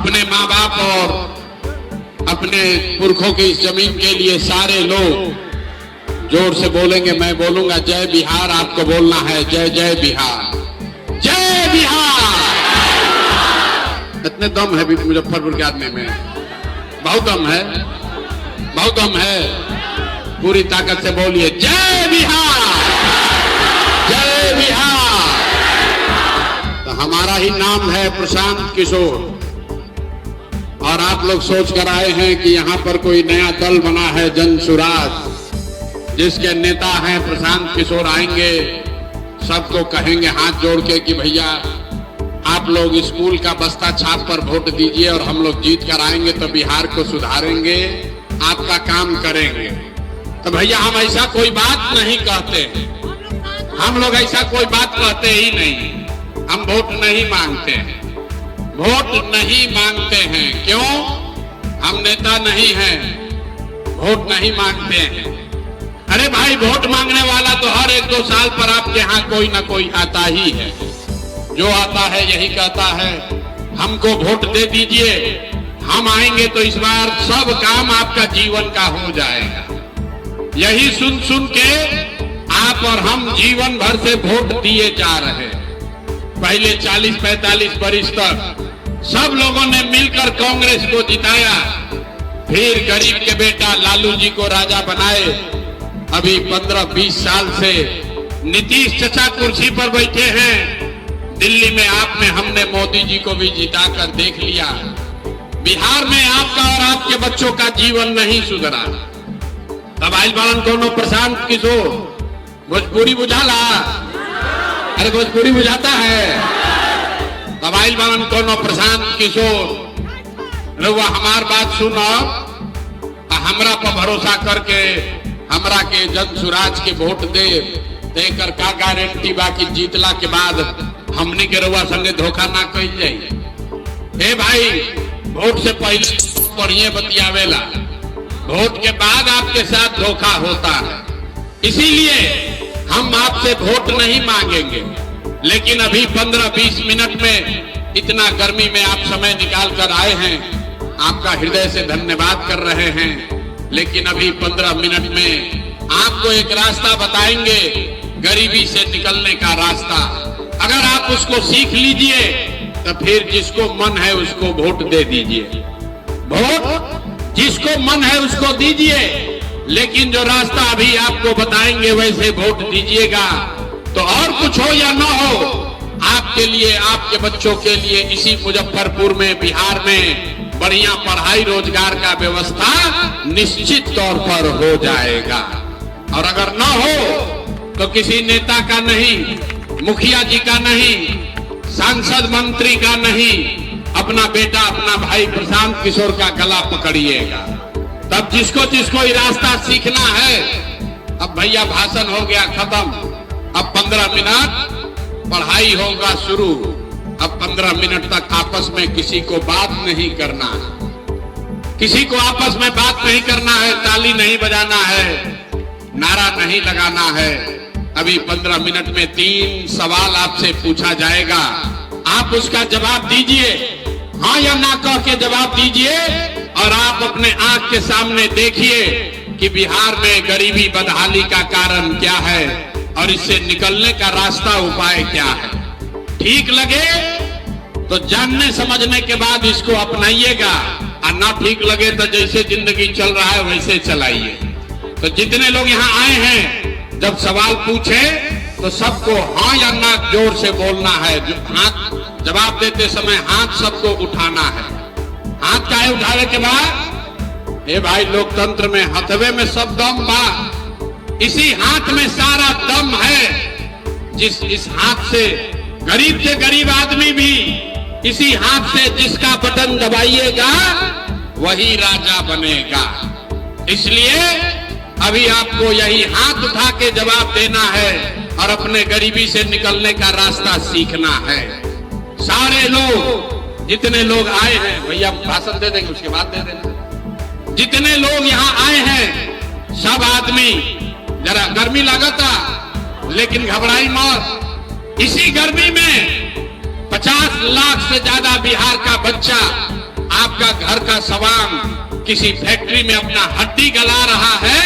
अपने माँ बाप और अपने पुरखों की इस जमीन के लिए सारे लोग जोर से बोलेंगे। मैं बोलूंगा जय बिहार, आपको बोलना है जय जय बिहार, जय बिहार। इतने दम है भी मुजफ्फरपुर के आदमी में, बहुत दम है, बहुत दम है। पूरी ताकत से बोलिए जय बिहार, जय बिहार। तो हमारा ही नाम है प्रशांत किशोर, और आप लोग सोच कर आए हैं कि यहाँ पर कोई नया दल बना है जन सुराज, जिसके नेता हैं प्रशांत किशोर। आएंगे सबको कहेंगे हाथ जोड़ के कि भैया आप लोग स्कूल का बस्ता छाप पर वोट दीजिए और हम लोग जीत कर आएंगे तो बिहार को सुधारेंगे, आपका काम करेंगे। तो भैया हम ऐसा कोई बात नहीं कहते, हम लोग ऐसा कोई बात कहते ही नहीं। हम वोट नहीं मांगते हैं, वोट नहीं मांगते हैं। क्यों? हम नेता नहीं हैं, वोट नहीं मांगते हैं। अरे भाई वोट मांगने वाला तो हर 1-2 साल पर आपके यहाँ कोई ना कोई आता ही है। जो आता है यही कहता है हमको वोट दे दीजिए, हम आएंगे तो इस बार सब काम आपका जीवन का हो जाएगा। यही सुन सुन के आप और हम जीवन भर से वोट दिए जा रहे हैं। पहले 40-45 वर्ष तक सब लोगों ने मिलकर कांग्रेस को जिताया, फिर गरीब के बेटा लालू जी को राजा बनाए। अभी 15-20 साल से नीतीश चचा कुर्सी पर बैठे हैं। दिल्ली में आपने हमने मोदी जी को भी जिताकर देख लिया। बिहार में आपका और आपके बच्चों का जीवन नहीं सुधरा। तब आइल बालन कोनो प्रशांत किशोर, भोजपुरी बुझाला? अरे भोजपुरी बुझाता है? तब आइल बालन कोनो प्रशांत किशोर, रउआ हमार बात सुनो, हमरा पर भरोसा करके हमरा के जन सुराज के वोट देकर का गारंटी बाकी जीतला के बाद हमनी के रउआ संगे धोखा ना कइल जाई। ए भाई वोट से पहले बढ़िया बतियावेला, वोट के बाद आपके साथ धोखा होता है। इसीलिए हम आपसे वोट नहीं मांगेंगे, लेकिन अभी 15-20 मिनट में इतना गर्मी में आप समय निकाल कर आए हैं, आपका हृदय से धन्यवाद कर रहे हैं। लेकिन अभी 15 मिनट में आपको एक रास्ता बताएंगे, गरीबी से निकलने का रास्ता। अगर आप उसको सीख लीजिए तो फिर जिसको मन है उसको वोट दे दीजिए, वोट जिसको मन है उसको दीजिए। लेकिन जो रास्ता अभी आपको बताएंगे वैसे वोट दीजिएगा। तो और कुछ हो या ना हो, आपके लिए, आपके बच्चों के लिए इसी मुजफ्फरपुर में, बिहार में बढ़िया पढ़ाई रोजगार का व्यवस्था निश्चित तौर पर हो जाएगा। और अगर ना हो तो किसी नेता का नहीं, मुखिया जी का नहीं, सांसद मंत्री का नहीं, अपना बेटा, अपना भाई प्रशांत किशोर का गला पकड़िएगा। तब जिसको जिसको ये रास्ता सीखना है, अब भैया भाषण हो गया खत्म, अब 15 मिनट पढ़ाई होगा शुरू। अब 15 मिनट तक आपस में किसी को बात नहीं करना है, किसी को आपस में बात नहीं करना है, ताली नहीं बजाना है, नारा नहीं लगाना है। अभी 15 मिनट में 3 सवाल आपसे पूछा जाएगा, आप उसका जवाब दीजिए, हाँ या ना कह के जवाब दीजिए। और आप अपने आंख के सामने देखिए कि बिहार में गरीबी बदहाली का कारण क्या है और इससे निकलने का रास्ता, उपाय क्या है। ठीक लगे तो जानने समझने के बाद इसको अपनाइएगा, और ना ठीक लगे तो जैसे जिंदगी चल रहा है वैसे चलाइए। तो जितने लोग यहाँ आए हैं, जब सवाल पूछे तो सबको हाँ या ना जोर से बोलना है। हाथ जवाब देते समय हाथ सबको उठाना है। हाथ काहे उठावे के बाद? ए भाई लोकतंत्र में हथवे में सब दम बा, इसी हाथ में सारा दम है। इस हाथ से गरीब से गरीब आदमी भी, इसी हाथ से जिसका बटन दबाइएगा वही राजा बनेगा। इसलिए अभी आपको यही हाथ उठा के जवाब देना है और अपने गरीबी से निकलने का रास्ता सीखना है। सारे लोग, जितने लोग आए हैं, भैया भाषण दे देंगे उसके बाद दे देना। जितने लोग यहाँ आए हैं सब आदमी, जरा गर्मी लगता लेकिन घबराई मत। इसी गर्मी में 50 लाख से ज्यादा बिहार का बच्चा आपका घर का सवांग किसी फैक्ट्री में अपना हड्डी गला रहा है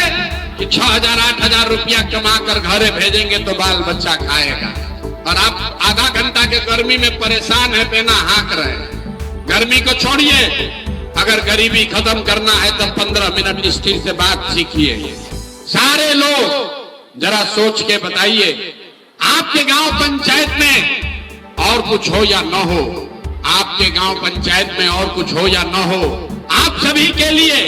कि 6,000 8,000 रुपया कमा कर घरे भेजेंगे तो बाल बच्चा खाएगा, और आप आधा घंटा के गर्मी में परेशान है, पेना हाँक रहे हैं। गर्मी को छोड़िए, अगर गरीबी खत्म करना है तो 15 मिनट स्थिर से बात सीखिए। सारे लोग जरा सोच के बताइए, आपके गांव पंचायत में और कुछ हो या न हो, आपके गांव पंचायत में और कुछ हो या न हो, आप सभी के लिए,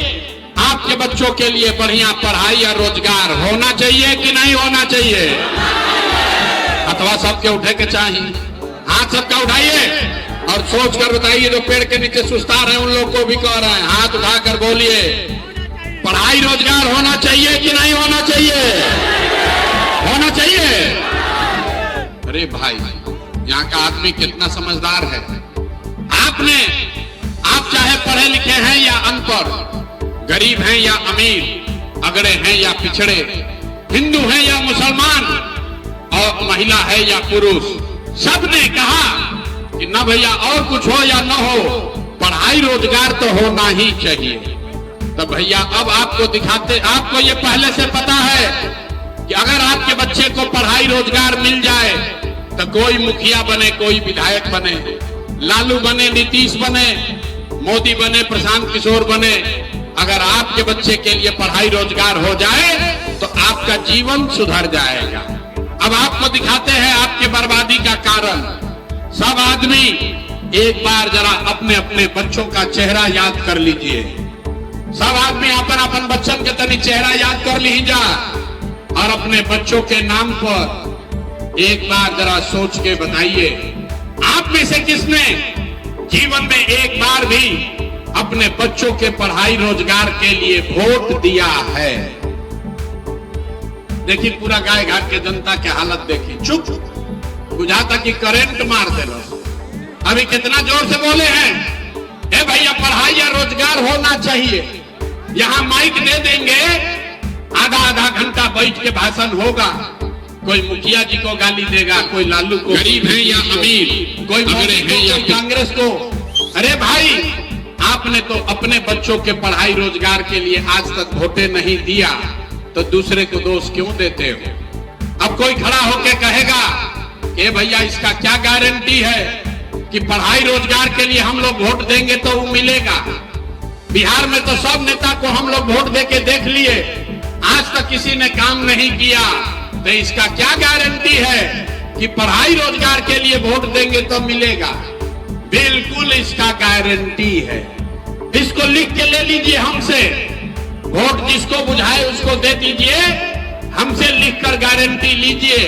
आपके बच्चों के लिए बढ़िया पढ़ाई या रोजगार होना चाहिए कि नहीं होना चाहिए? अथवा सबके उठे के चाहिए? हाथ सबका उठाइए और सोच कर बताइए। जो पेड़ के नीचे सुस्ता रहे उन लोग को भी कह रहे हैं, हाथ उठाकर बोलिए, पढ़ाई रोजगार होना चाहिए कि नहीं होना चाहिए? होना चाहिए। अरे भाई, यहाँ का आदमी कितना समझदार है। आप चाहे पढ़े लिखे हैं या अनपढ़, गरीब हैं या अमीर, अगड़े हैं या पिछड़े, हिंदू हैं या मुसलमान, और महिला है या पुरुष, सबने कहा कि ना भैया और कुछ हो या न हो, पढ़ाई रोजगार तो होना ही चाहिए। तो भैया अब आपको दिखाते, आपको ये पहले से पता है कि अगर आपके बच्चे को पढ़ाई रोजगार मिल जाए तो कोई मुखिया बने, कोई विधायक बने, लालू बने, नीतीश बने, मोदी बने, प्रशांत किशोर बने, अगर आपके बच्चे के लिए पढ़ाई रोजगार हो जाए तो आपका जीवन सुधर जाएगा। अब आपको दिखाते हैं आपके बर्बादी का कारण। सब आदमी एक बार जरा अपने अपने बच्चों का चेहरा याद कर लीजिए। सब आदमी अपन अपन बच्चन के तनी चेहरा याद कर लीजा और अपने बच्चों के नाम पर एक बार जरा सोच के बताइए, आप में से किसने जीवन में एक बार भी अपने बच्चों के पढ़ाई रोजगार के लिए वोट दिया है? देखिए पूरा गाय घाट के जनता की हालत देखिए, चुप, बुझाता कि करंट मार दे लो। अभी कितना जोर से बोले हैं, ए भैया पढ़ाई या रोजगार होना चाहिए। यहां माइक दे देंगे, आधा आधा घंटा बैठ के भाषण होगा, कोई मुखिया जी को गाली देगा, कोई लालू को, गरीब है या अमीर, कोई अगड़े हैं या कांग्रेस को। अरे भाई, आपने तो अपने बच्चों के पढ़ाई रोजगार के लिए आज तक वोटे नहीं दिया, तो दूसरे को दोष क्यों देते हो? अब कोई खड़ा होके कहेगा कि भैया इसका क्या गारंटी है कि पढ़ाई रोजगार के लिए हम लोग वोट देंगे तो वो मिलेगा? बिहार में तो सब नेता को हम लोग वोट देके देख लिए, आज तक किसी ने काम नहीं किया, तो इसका क्या गारंटी है कि पढ़ाई रोजगार के लिए वोट देंगे तो मिलेगा? बिल्कुल इसका गारंटी है। इसको लिख के ले लीजिए हमसे, वोट जिसको बुझाए उसको दे दीजिए, हमसे लिखकर गारंटी लीजिए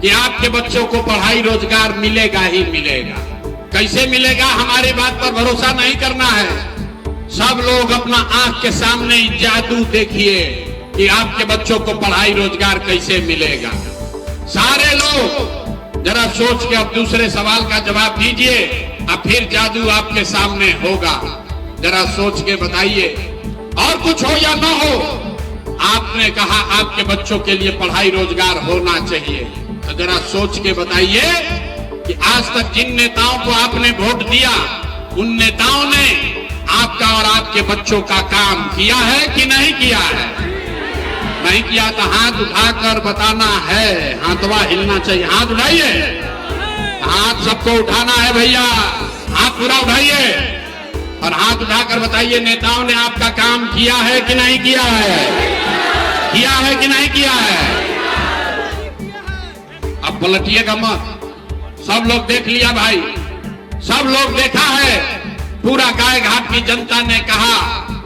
कि आपके बच्चों को पढ़ाई रोजगार मिलेगा ही मिलेगा। कैसे मिलेगा, हमारी बात पर भरोसा नहीं करना है। सब लोग अपना आंख के सामने जादू देखिए कि आपके बच्चों को पढ़ाई रोजगार कैसे मिलेगा। सारे लोग जरा सोच के अब दूसरे सवाल का जवाब दीजिए, अब फिर जादू आपके सामने होगा। जरा सोच के बताइए, और कुछ हो या ना हो, आपने कहा आपके बच्चों के लिए पढ़ाई रोजगार होना चाहिए, तो जरा सोच के बताइए कि आज तक जिन नेताओं को आपने वोट दिया, उन नेताओं ने आपका और आपके बच्चों का काम किया है कि नहीं किया है? नहीं किया तो हाथ उठाकर बताना है, हाथवा हिलना चाहिए। हाथ उठाइए, हाथ सबको उठाना है भैया, हाथ पूरा उठाइए और हाथ उठाकर बताइए नेताओं ने आपका काम किया है कि नहीं किया है? किया है कि नहीं किया है? अब पलटिएगा मत, सब लोग देख लिया भाई, सब लोग देखा है। पूरा गाय घाट की जनता ने कहा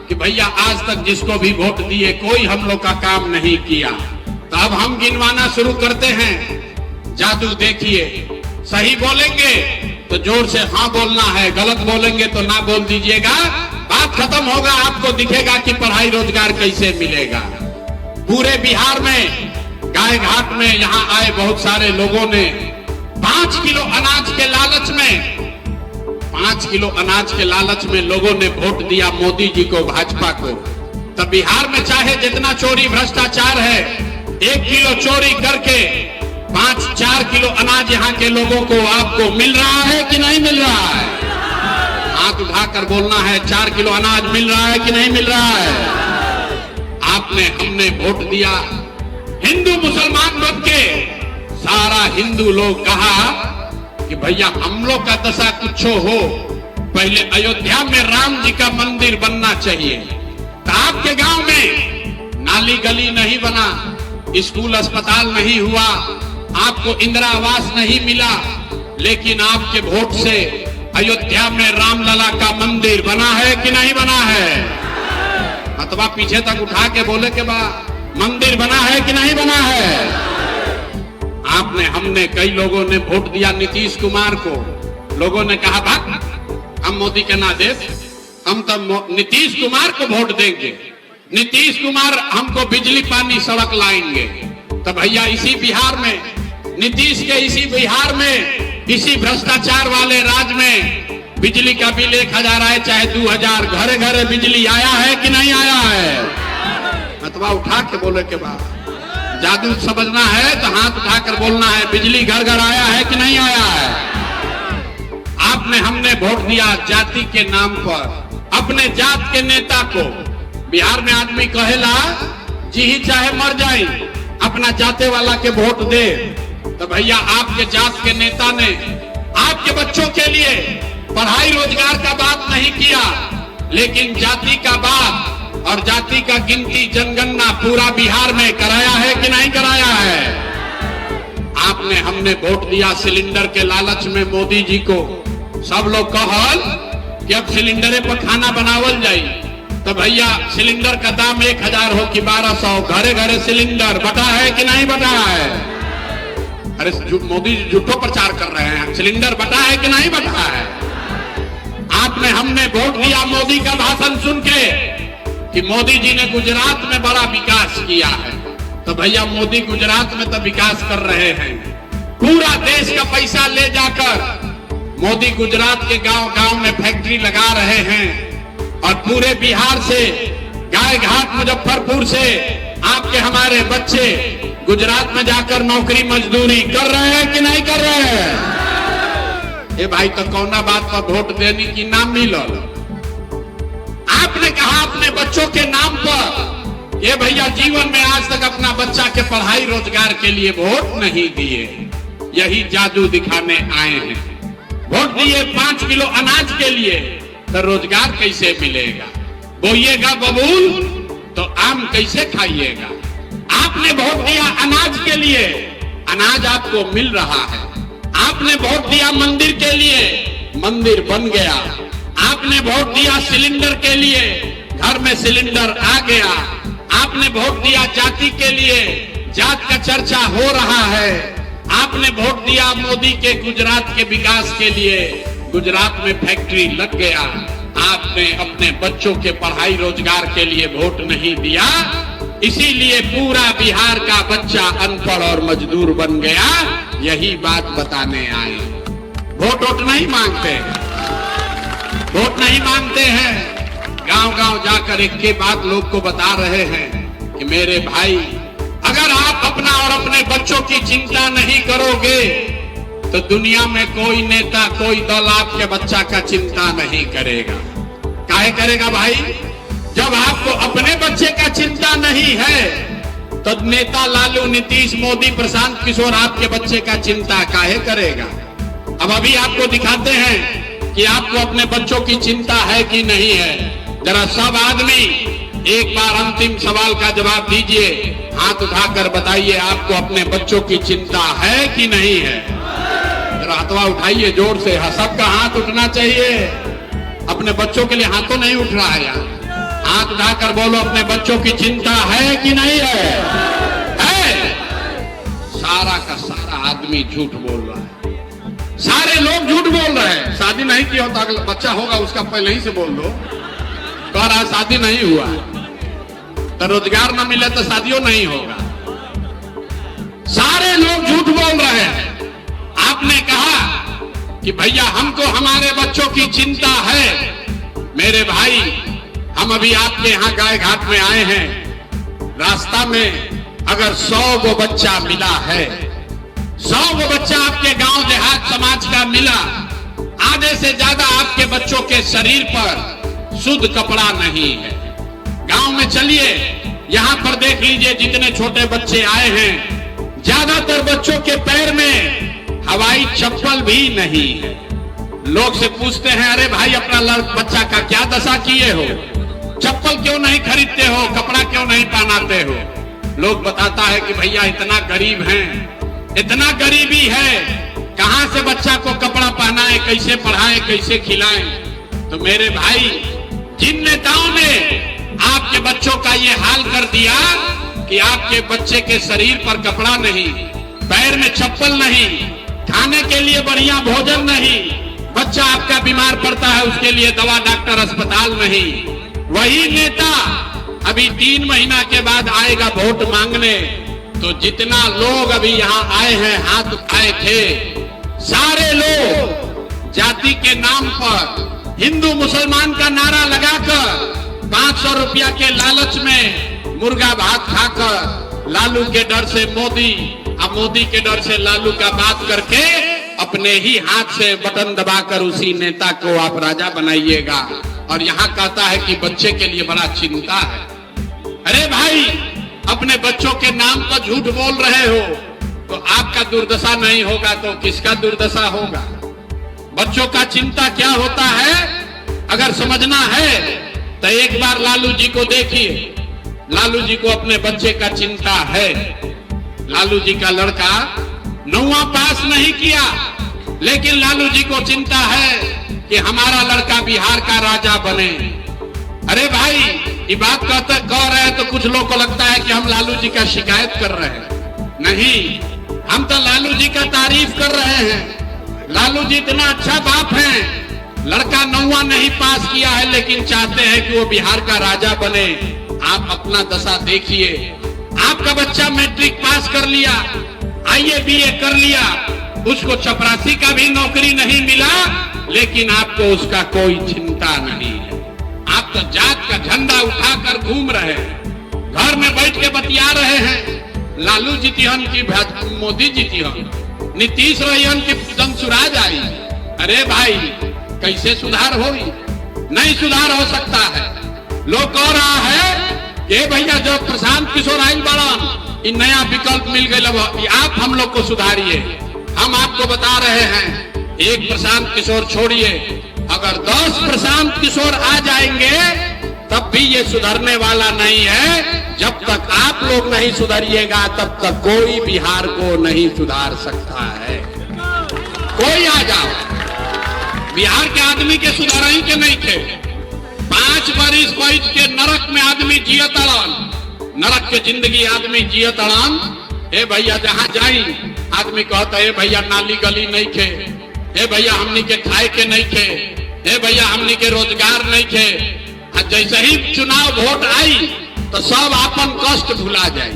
कि भैया आज तक जिसको भी वोट दिए कोई हम लोग का काम नहीं किया। तो अब हम गिनवाना शुरू करते हैं। जादू देखिए, सही बोलेंगे तो जोर से हाँ बोलना है, गलत बोलेंगे तो ना बोल दीजिएगा। बात खत्म होगा, आपको दिखेगा कि पढ़ाई रोजगार कैसे मिलेगा। पूरे बिहार में गाय घाट में यहाँ आए बहुत सारे लोगों ने 5 किलो अनाज के लालच में 5 किलो अनाज के लालच में लोगों ने वोट दिया मोदी जी को, भाजपा को। तब बिहार में चाहे जितना चोरी भ्रष्टाचार है, 1 किलो चोरी करके 5-4 किलो अनाज यहाँ के लोगों को आपको मिल रहा है कि नहीं मिल रहा है? हाथ उठाकर बोलना है 4 किलो अनाज मिल रहा है कि नहीं मिल रहा है? आपने हमने वोट दिया, हिंदू मुसलमान बन के सारा हिंदू लोग कहा कि भैया हम लोग का दशा कुछ हो, पहले अयोध्या में राम जी का मंदिर बनना चाहिए। तो आपके गांव में नाली गली नहीं बना, स्कूल अस्पताल नहीं हुआ, आपको इंदिरा आवास नहीं मिला, लेकिन आपके वोट से अयोध्या में रामलला का मंदिर बना है कि नहीं बना है? अथवा पीछे तक उठा के बोले के बाद मंदिर बना है कि नहीं बना है? आपने हमने कई लोगों ने वोट दिया नीतीश कुमार को, लोगों ने कहा भाग हम मोदी के ना दे, हम तब नीतीश कुमार को वोट देंगे, नीतीश कुमार हमको बिजली पानी सड़क लाएंगे। तो भैया इसी बिहार में, नीतीश के इसी बिहार में, इसी भ्रष्टाचार वाले राज्य में बिजली का बिल 1000 आए चाहे 2000, घरे घरे बिजली आया है कि नहीं आया है? अथवा उठा के बोले के बाद जादू समझना है तो हाथ उठाकर बोलना है बिजली घर घर आया है कि नहीं आया है? आपने हमने वोट दिया जाति के नाम पर, अपने जात के नेता को। बिहार में आदमी कहेला जी ही चाहे मर जाए अपना जाते वाला के वोट दे। तो भैया आपके जात के नेता ने आपके बच्चों के लिए पढ़ाई रोजगार का बात नहीं किया, लेकिन जाति का बात और जाति का गिनती जनगणना पूरा बिहार में कराया है कि नहीं कराया है? आपने हमने वोट दिया सिलेंडर के लालच में मोदी जी को। सब लोग कहल कि अब सिलेंडरे पर खाना बनावल जाई, तो भैया सिलेंडर का दाम 1000 हो कि 1200, घरे घरे सिलेंडर बटा है कि नहीं बटा है? अरे मोदी जी झूठो प्रचार कर रहे हैं, सिलेंडर बटा है कि नहीं बटा है? आपने हमने वोट दिया मोदी का भाषण सुन के कि मोदी जी ने गुजरात में बड़ा विकास किया है। तो भैया मोदी गुजरात में तो विकास कर रहे हैं, पूरा देश का पैसा ले जाकर मोदी गुजरात के गांव गांव में फैक्ट्री लगा रहे हैं, और पूरे बिहार से गाय घाट मुजफ्फरपुर से आपके हमारे बच्चे गुजरात में जाकर नौकरी मजदूरी कर रहे हैं कि नहीं कर रहे हैं? ए भाई तो कौना बात पर वोट देने की नाम मिलल? आपने कहा अपने बच्चों के नाम पर, ये भैया जीवन में आज तक अपना बच्चा के पढ़ाई रोजगार के लिए वोट नहीं दिए, यही जादू दिखाने आए हैं। वोट दिए 5 किलो अनाज के लिए, तो रोजगार कैसे मिलेगा? बोइएगा बबूल तो आम कैसे खाइएगा? आपने वोट दिया अनाज के लिए, अनाज आपको मिल रहा है। आपने वोट दिया मंदिर के लिए, मंदिर बन गया। आपने वोट दिया सिलेंडर के लिए, घर में सिलेंडर आ गया। आपने वोट दिया जाति के लिए, जात का चर्चा हो रहा है। आपने वोट दिया मोदी के गुजरात के विकास के लिए, गुजरात में फैक्ट्री लग गया। आपने अपने बच्चों के पढ़ाई रोजगार के लिए वोट नहीं दिया, इसीलिए पूरा बिहार का बच्चा अनपढ़ और मजदूर बन गया। यही बात बताने आए। वोट नहीं मांगते, वोट नहीं मांगते हैं। गांव गांव जाकर एक के बात लोग को बता रहे हैं कि मेरे भाई, अगर आप अपना और अपने बच्चों की चिंता नहीं करोगे तो दुनिया में कोई नेता, कोई दल आपके बच्चा का चिंता नहीं करेगा। काहे करेगा भाई? जब आपको अपने बच्चे का चिंता नहीं है तो नेता लालू, नीतीश, मोदी, प्रशांत किशोर आपके बच्चे का चिंता काहे करेगा? अब अभी आपको दिखाते हैं कि आपको अपने बच्चों की चिंता है कि नहीं है। जरा सब आदमी एक बार अंतिम सवाल का जवाब दीजिए, हाथ उठाकर बताइए आपको अपने बच्चों की चिंता है कि नहीं है? जरा हाथवा उठाइए जोर से, सबका हाथ उठना चाहिए। अपने बच्चों के लिए हाथ तो नहीं उठ रहा है यार, हाथ उठाकर बोलो अपने बच्चों की चिंता है कि नहीं है? है? सारा का सारा आदमी झूठ बोल रहा है, सारे लोग झूठ बोल रहे हैं। शादी नहीं किया होता, अगला बच्चा होगा उसका पहले ही से बोल दो। कह रहा शादी नहीं हुआ तो रोजगार न मिले तो शादियों नहीं होगा। सारे लोग झूठ बोल रहे हैं। आपने कहा कि भैया हमको हमारे बच्चों की चिंता है। मेरे भाई, हम अभी आपके यहाँ गाय घाट में आए हैं, रास्ता में अगर 100 गो बच्चा मिला है, 100 गो बच्चा आपके गांव देहात समाज का मिला, आधे आधे से ज्यादा आपके बच्चों के शरीर पर शुद्ध कपड़ा नहीं है। गांव में चलिए, यहाँ पर देख लीजिए जितने छोटे बच्चे आए हैं, ज्यादातर बच्चों के पैर में हवाई चप्पल भी नहीं है। लोग से पूछते हैं, अरे भाई अपना बच्चा का क्या दशा किए हो, चप्पल क्यों नहीं खरीदते हो, कपड़ा क्यों नहीं पहनाते हो? लोग बताता है कि भैया इतना गरीब हैं, इतना गरीबी है, कहां से बच्चा को कपड़ा पहनाए, कैसे पढ़ाए, कैसे खिलाएं? तो मेरे भाई, जिन नेताओं ने आपके बच्चों का ये हाल कर दिया कि आपके बच्चे के शरीर पर कपड़ा नहीं, पैर में चप्पल नहीं, खाने के लिए बढ़िया भोजन नहीं, बच्चा आपका बीमार पड़ता है उसके लिए दवा डॉक्टर अस्पताल नहीं, वही नेता अभी 3 महीना के बाद आएगा वोट मांगने। तो जितना लोग अभी यहाँ आए हैं, हाथ उठाए थे, सारे लोग जाति के नाम पर हिंदू मुसलमान का नारा लगाकर 500 रुपया के लालच में मुर्गा भात खाकर, लालू के डर से मोदी और मोदी के डर से लालू का बात करके अपने ही हाथ से बटन दबाकर उसी नेता को आप राजा बनाइएगा। और यहाँ कहता है कि बच्चे के लिए बड़ा चिंता है। अरे भाई, अपने बच्चों के नाम पर झूठ बोल रहे हो तो आपका दुर्दशा नहीं होगा तो किसका दुर्दशा होगा? बच्चों का चिंता क्या होता है अगर समझना है तो एक बार लालू जी को देखिए। लालू जी को अपने बच्चे का चिंता है। लालू जी का लड़का 9वां पास नहीं किया, लेकिन लालू जी को चिंता है कि हमारा लड़का बिहार का राजा बने। अरे भाई, ये बात कह रहे हैं तो कुछ लोग को लगता है कि हम लालू जी का शिकायत कर रहे हैं। नहीं, हम तो लालू जी का तारीफ कर रहे हैं। लालू जी इतना अच्छा बाप हैं, लड़का 9वां नहीं पास किया है लेकिन चाहते हैं कि वो बिहार का राजा बने। आप अपना दशा देखिए। आपका बच्चा मैट्रिक पास कर लिया, आईए बीए कर लिया, उसको चपरासी का भी नौकरी नहीं मिला, लेकिन आपको उसका कोई चिंता नहीं है। आप तो जात का झंडा उठाकर घूम रहे हैं, घर में बैठ के बतिया रहे हैं, लालू जीतिहन की मोदी जीतिहन, नीतीश रहियन की दंसुराज आई। अरे भाई, कैसे सुधार हो? नहीं सुधार हो सकता है। लोग कह रहा है कि भैया जो प्रशांत किशोर आइल बड़ा नया विकल्प मिल गए, आप हम लोग को सुधारिए। हम आपको बता रहे हैं, एक प्रशांत किशोर छोड़िए, अगर 10 प्रशांत किशोर आ जाएंगे तब भी ये सुधरने वाला नहीं है। जब तक आप लोग नहीं सुधरिएगा तब तक कोई बिहार को नहीं सुधार सकता है। कोई आ जाओ, बिहार के आदमी के सुधार ही के नहीं थे। 5 बरिस बैठ के नरक में आदमी जियत अड़न, नरक के जिंदगी आदमी जियत अड़न। ए भैया जहां जाई आदमी कहता है भैया नाली गली नहीं थे, ए भैया हमनी के खाए के नहीं थे, ए भैया हमनी के रोजगार नहीं थे। जैसे ही चुनाव वोट आई तो सब अपन कष्ट भुला जाए।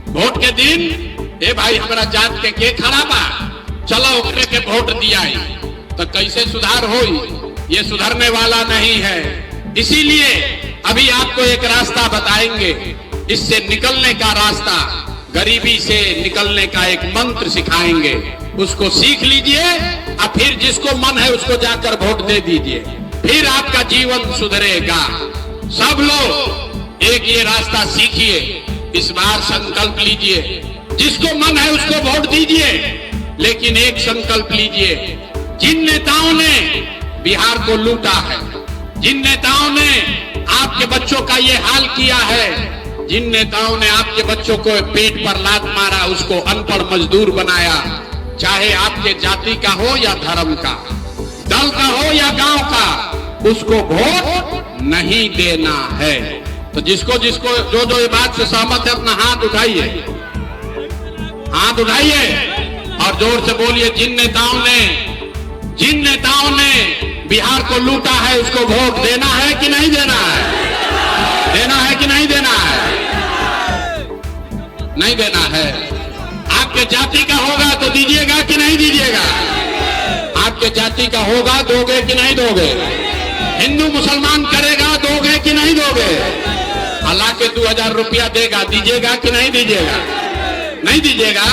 वोट के दिन ए भाई हमारा जात के खड़ा बा, चलो ओकरे के वोट दिया, तो कैसे सुधार होई? ये सुधरने वाला नहीं है। इसीलिए अभी आपको एक रास्ता बताएंगे, इससे निकलने का रास्ता, गरीबी से निकलने का एक मंत्र सिखाएंगे, उसको सीख लीजिए और फिर जिसको मन है उसको जाकर वोट दे दीजिए, फिर आपका जीवन सुधरेगा। सब लोग एक ये रास्ता सीखिए, इस बार संकल्प लीजिए, जिसको मन है उसको वोट दीजिए, लेकिन एक संकल्प लीजिए, जिन नेताओं ने बिहार को लूटा है, जिन नेताओं ने आपके बच्चों का ये हाल किया है, जिन नेताओं ने आपके बच्चों को पेट पर लात मारा, उसको अनपढ़ मजदूर बनाया, चाहे आपके जाति का हो या धर्म का, दल का हो या गांव का, उसको वोट नहीं देना है। तो जिसको जिसको जो जो ये बात से सहमत है अपना हाथ उठाइए, हाथ उठाइए और जोर से बोलिए, जिन नेताओं ने बिहार को लूटा है उसको वोट देना है कि नहीं देना है? देना है कि नहीं देना है? नहीं देना है। आपके जाति का होगा तो दीजिएगा कि नहीं दीजिएगा? आपके जाति का होगा, दोगे कि नहीं दोगे? हिंदू मुसलमान करेगा, दोगे कि नहीं दोगे? अल्लाह के 2000 रुपया देगा, दीजिएगा कि नहीं दीजिएगा? नहीं दीजिएगा?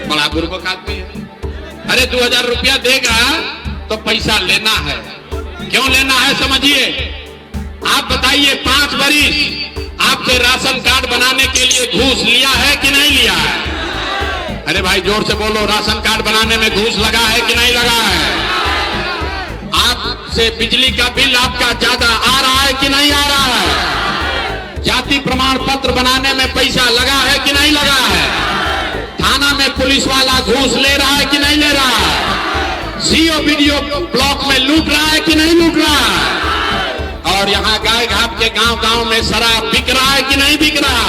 बड़ा बुर्बक आदमी है। अरे 2000 रुपया देगा तो पैसा लेना है। क्यों लेना है समझिए। आप बताइए 5 बरिस आपसे राशन कार्ड बनाने के लिए घूस लिया है कि नहीं लिया है? अरे भाई जोर से बोलो, राशन कार्ड बनाने में घूस लगा है कि नहीं लगा है? आपसे बिजली का बिल आपका ज्यादा आ रहा है कि नहीं आ रहा है? जाति प्रमाण पत्र बनाने में पैसा लगा है कि नहीं लगा है? थाना में पुलिस वाला घूस ले रहा है कि नहीं ले रहा है? सीओ वीडियो ब्लॉक में लूट रहा है कि नहीं लूट रहा है? और यहाँ गाय घाट के गांव गांव में शराब बिक रहा है कि नहीं बिक रहा?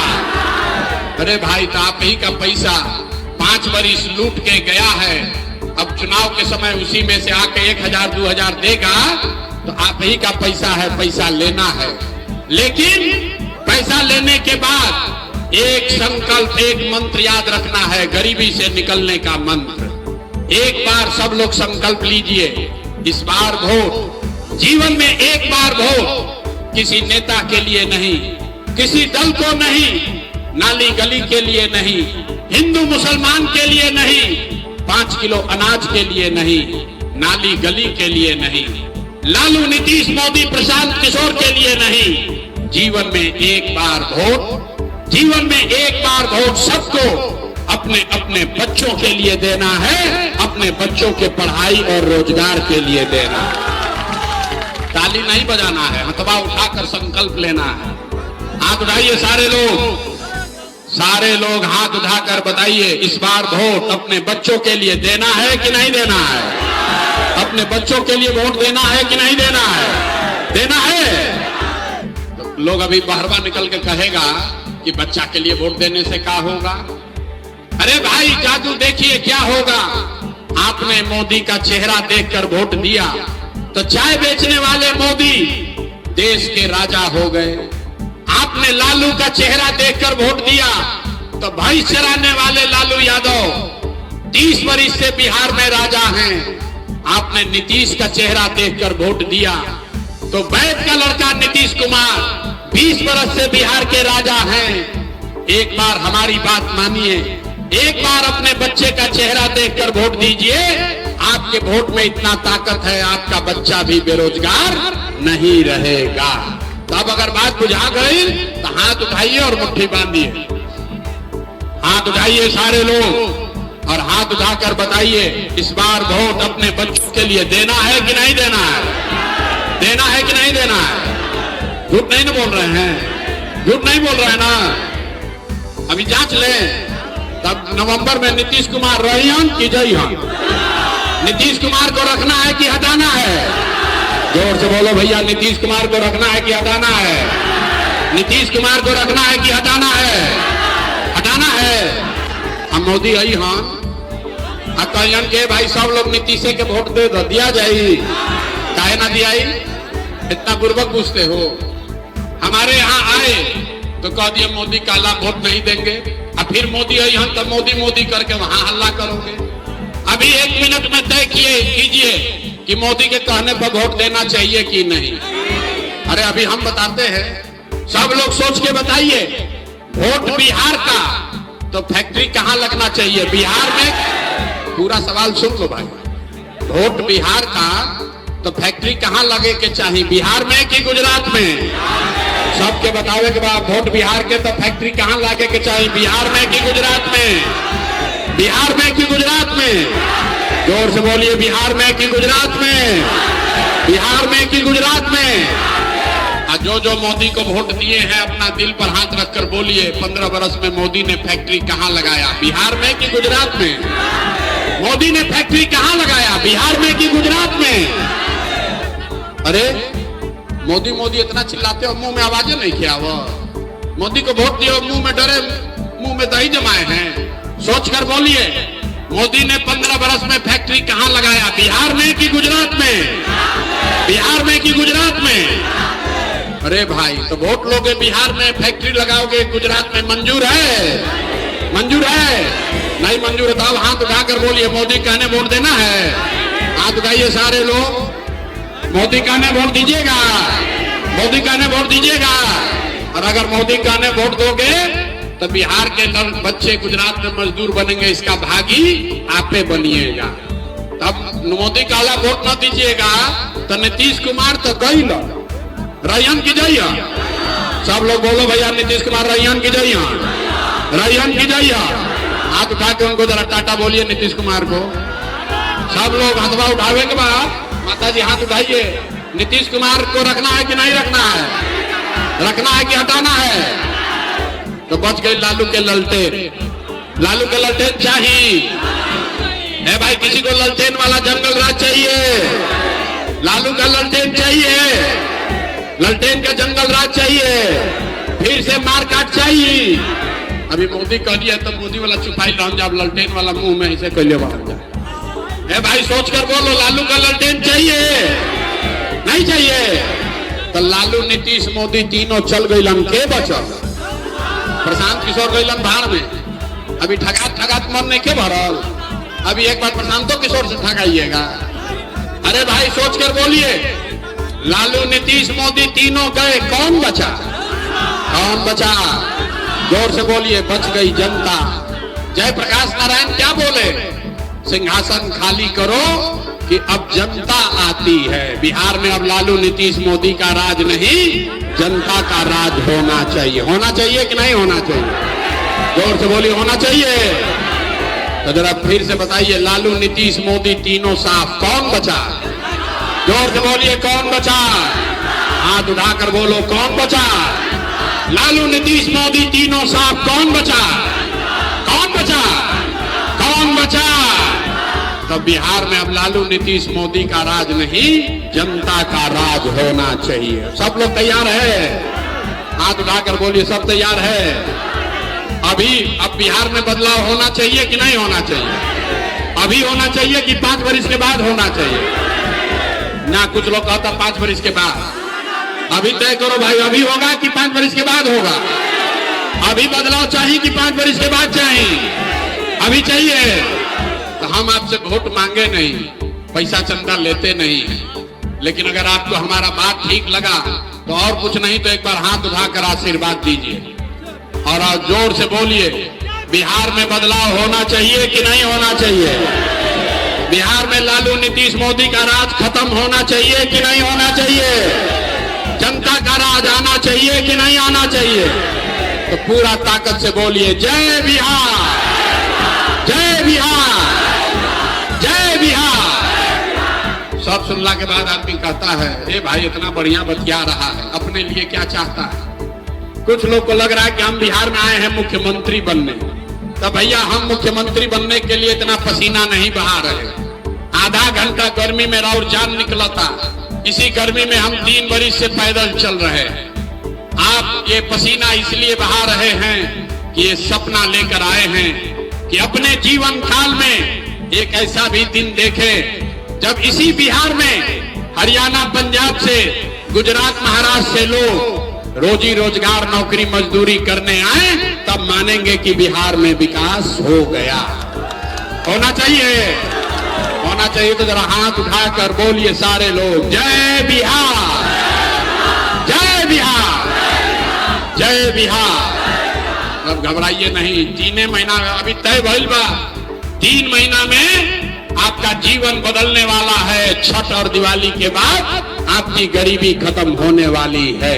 अरे भाई तो आप ही का पैसा 5 बरिस लूट के गया है। अब चुनाव के समय उसी में से आके 1000 2000 देगा तो आप ही का पैसा है, पैसा लेना है। लेकिन पैसा लेने के बाद एक संकल्प, एक मंत्र याद रखना है, गरीबी से निकलने का मंत्र। एक बार सब लोग संकल्प लीजिए, इस बार वोट, जीवन में एक बार वोट, किसी नेता के लिए नहीं, किसी दल को नहीं, नाली गली के लिए नहीं, हिंदू मुसलमान के लिए नहीं, 5 किलो अनाज के लिए नहीं, नाली गली के लिए नहीं, लालू नीतीश मोदी प्रशांत किशोर के लिए नहीं, जीवन में एक बार वोट, जीवन में एक बार वोट सबको अपने अपने बच्चों के लिए देना है, अपने बच्चों के पढ़ाई और रोजगार के लिए देना है। ताली नहीं बजाना है, हथवा उठाकर संकल्प लेना है। हाथ उठाइए सारे लोग हाथ उठाकर बताइए, इस बार वोट अपने बच्चों के लिए देना है कि नहीं देना है? अपने बच्चों के लिए वोट देना है कि नहीं देना है? देना है। तो लोग अभी बाहरवा निकल के कहेगा कि बच्चा के लिए वोट देने से क्या होगा? अरे भाई जादू देखिए क्या होगा। आपने मोदी का चेहरा देखकर वोट दिया तो चाय बेचने वाले मोदी देश के राजा हो गए। आपने लालू का चेहरा देखकर वोट दिया तो भैंस चराने वाले लालू यादव 30 बरिस से बिहार में राजा हैं। आपने नीतीश का चेहरा देखकर वोट दिया तो वैद्य का लड़का नीतीश कुमार 20 बरस से बिहार के राजा हैं। एक बार हमारी बात मानिए, एक बार अपने बच्चे का चेहरा देखकर वोट दीजिए। आपके वोट में इतना ताकत है, आपका बच्चा भी बेरोजगार नहीं रहेगा। तो अब अगर बात बुझा गई तो हाथ उठाइए और मुट्ठी बांधिए। हाथ उठाइए सारे लोग और हाथ उठाकर बताइए, इस बार वोट अपने बच्चों के लिए देना है कि नहीं देना है? देना है कि नहीं देना है? झूठ नहीं ना बोल रहे हैं? झूठ नहीं बोल रहे हैं ना? अभी जांच लें। तब नवंबर में नीतीश कुमार रहियन कि जइहन? नीतीश कुमार को रखना है कि हटाना है? जोर से बोलो भैया, नीतीश कुमार को रखना है कि हटाना है? नीतीश कुमार को रखना है कि हटाना है? हटाना है। हम मोदी आई हाँ कहन के भाई सब लोग नीतीश के वोट दे दो, दिया जाए काहे ना दिया? इतना पूर्वक पूछते हो। हमारे यहाँ आए तो कह दिए मोदी का ला वोट नहीं देंगे, और फिर मोदी आई हम तो मोदी मोदी करके वहां हल्ला करोगे। अभी 1 मिनट में तय कीजिए कि मोदी के कहने पर वोट देना चाहिए कि नहीं। अरे अभी हम बताते हैं, सब लोग सोच के बताइए। वोट बिहार का तो फैक्ट्री कहां लगना चाहिए? बिहार में। पूरा सवाल सुन लो भाई। वोट बिहार का तो फैक्ट्री कहां लगे के चाहिए? बिहार में कि गुजरात में? सबके बतावे के बाद वोट बिहार के तो फैक्ट्री कहां लगे के चाहिए? बिहार में कि गुजरात में? बिहार में कि गुजरात में? जोर से बोलिए, बिहार में कि गुजरात में? बिहार में कि गुजरात में? जो मोदी को वोट दिए हैं अपना दिल पर हाथ रखकर बोलिए, 15 बरस में मोदी ने फैक्ट्री कहां लगाया? बिहार में कि गुजरात में? मोदी ने फैक्ट्री कहां लगाया? बिहार में कि गुजरात में? अरे मोदी मोदी इतना चिल्लाते हो, मुंह में आवाजें नहीं किया? वो मोदी को वोट दिए, मुंह में डरे, मुंह में दही जमाए हैं। सोच कर बोलिए, मोदी ने 15 बरस में फैक्ट्री कहां लगाया? बिहार में कि गुजरात में? बिहार में कि गुजरात में? अरे भाई तो वोट लोगे बिहार में, फैक्ट्री लगाओगे गुजरात में, मंजूर है? मंजूर है? नहीं मंजूर है तो हाथ उठाकर बोलिए, मोदी कहने वोट देना है? हाथ उठाइए सारे लोग। मोदी कहने वोट दीजिएगा? मोदी कहने वोट दीजिएगा? और अगर मोदी कहने वोट दोगे तो बिहार के बच्चे गुजरात में मजदूर बनेंगे, इसका भागी आपे बनिएगा। तब मोदी काला वोट न दीजिएगा तो नीतीश कुमार तो गई लो रैयन की जइया। सब लोग बोलो भैया नीतीश कुमार रैयन की जइया, रैयन की जइया। हाथ उठा के उनको जरा टाटा बोलिए नीतीश कुमार को। सब लोग हाथवा उठावे के बाद माता जी हाथ उठाइए। नीतीश कुमार को रखना है कि नहीं रखना है, रखना है कि हटाना है? तो बच गई लालू के ललटेन। लालू के ललटेन चाहिए है भाई, किसी को ललटेन वाला जंगल राज चाहिए? लालू का ललटेन चाहिए, ललटेन का जंगल राज चाहिए, फिर से मारकाट चाहिए। अभी मोदी कह दिया तो मोदी वाला छुपाई रह जाब, ललटेन वाला मुंह में ऐसे कैले बाहर जाए। ए भाई सोच कर बोलो, लालू का ललटेन चाहिए नहीं चाहिए? तो लालू नीतीश मोदी तीनों चल गईलन, के बचल? प्रशांत किशोर गईलन भाड़ में। अभी ठगात ठगात मन नहीं के भरल? अभी एक बार प्रशांतो किशोर से ठगाइएगा। अरे भाई सोच कर बोलिए, लालू नीतीश मोदी तीनों गए, कौन बचा? कौन बचा? जोर से बोलिए, बच गई जनता। जयप्रकाश नारायण क्या बोले? सिंहासन खाली करो कि अब जनता आती है। बिहार में अब लालू नीतीश मोदी का राज नहीं, जनता का राज होना चाहिए। होना चाहिए कि नहीं होना चाहिए? जोर से बोलिए, होना चाहिए। तो जरा फिर से बताइए, लालू नीतीश मोदी तीनों साफ, कौन बचा? जोर से बोलिए, कौन बचा? हाथ उठाकर बोलो, कौन बचा? लालू नीतीश मोदी तीनों साफ, कौन बचा? कौन बचा? कौन बचा? तो बिहार में अब लालू नीतीश मोदी का राज नहीं, जनता का राज होना चाहिए। सब लोग तैयार है? हाथ उठाकर बोलिए, सब तैयार है? अब बिहार में बदलाव होना चाहिए कि नहीं होना चाहिए? अभी होना चाहिए कि 5 वर्ष के बाद होना चाहिए? ना कुछ लोग कहता 5 वर्ष के बाद। अभी तय करो भाई, अभी होगा कि 5 वर्ष के बाद होगा? अभी बदलाव चाहिए कि 5 वर्ष के बाद चाहिए? अभी चाहिए। तो हम आपसे वोट मांगे नहीं, पैसा चंदा लेते नहीं है, लेकिन अगर आपको हमारा बात ठीक लगा तो और कुछ नहीं तो एक बार हाथ उठाकर आशीर्वाद दीजिए और आप जोर से बोलिए, बिहार में बदलाव होना चाहिए कि नहीं होना चाहिए? बिहार में लालू नीतीश मोदी का राज खत्म होना चाहिए कि नहीं होना चाहिए? जनता का राज आना चाहिए कि नहीं आना चाहिए? तो पूरा ताकत से बोलिए, जय बिहार, जय बिहार, जय बिहार। सब सुनला के बाद आदमी कहता है, ए भाई इतना बढ़िया बतिया रहा है, अपने लिए क्या चाहता है? कुछ लोग को लग रहा है कि हम बिहार में आए हैं मुख्यमंत्री बनने। तो भैया हम मुख्यमंत्री बनने के लिए इतना पसीना नहीं बहा रहे। आधा घंटा गर्मी में और जान निकला था, इसी गर्मी में हम 3 बरस से पैदल चल रहे हैं। आप ये पसीना इसलिए बहा रहे हैं कि ये सपना लेकर आए हैं कि अपने जीवन काल में एक ऐसा भी दिन देखे जब इसी बिहार में हरियाणा पंजाब से गुजरात महाराष्ट्र से लोग रोजी रोजगार नौकरी मजदूरी करने आए, तब मानेंगे कि बिहार में विकास हो गया। होना चाहिए, होना चाहिए। तो जरा हाथ उठाकर बोलिए सारे लोग, जय बिहार, जय बिहार, जय बिहार। अब घबराइए नहीं, 3 महीना अभी तय भइल बा। 3 महीना में आपका जीवन बदलने वाला है। छठ और दिवाली के बाद आपकी गरीबी खत्म होने वाली है।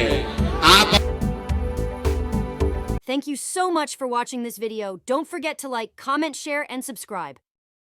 Thank you so much for watching this video. Don't forget to like, comment, share, and subscribe.